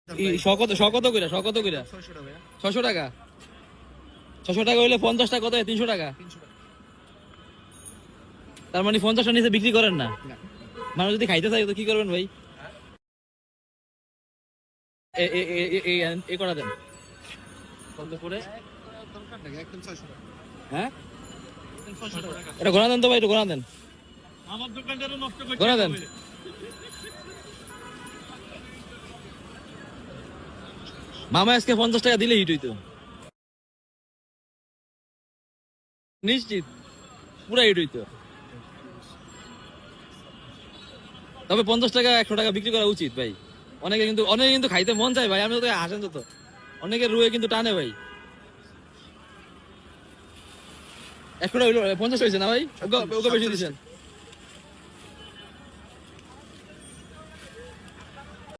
কত কইরা 600 টাকা 600 টাকা হইলে 50 টাকা কত 300 টাকা। তার মানে 50 টাকা নিচে বিক্রি করেন না। মানুষ যদি খাইতে চায় তো কি করবেন ভাই? করা দেন কত করে? হ্যাঁ এটা ঘোরা দেন তো ভাই, একটু ঘোরা দেন, আমার দোকানটা নষ্ট করে ঘোরা দেন। মামা আজকে 50 টাকা দিলে হিট হইতো নিশ্চিত, পুরা হিট হইতো। তবে 50 টাকা 100 টাকা বিক্রি করা উচিত ভাই। অনেকে কিন্তু খাইতে মন চায় ভাই। আমি তো হাসেন তো, অনেকে রুয়ে কিন্তু টানে ভাই। 100 টাকা হইলো 50 হয়েছে না ভাই? ওকে বেশি দিচ্ছেন।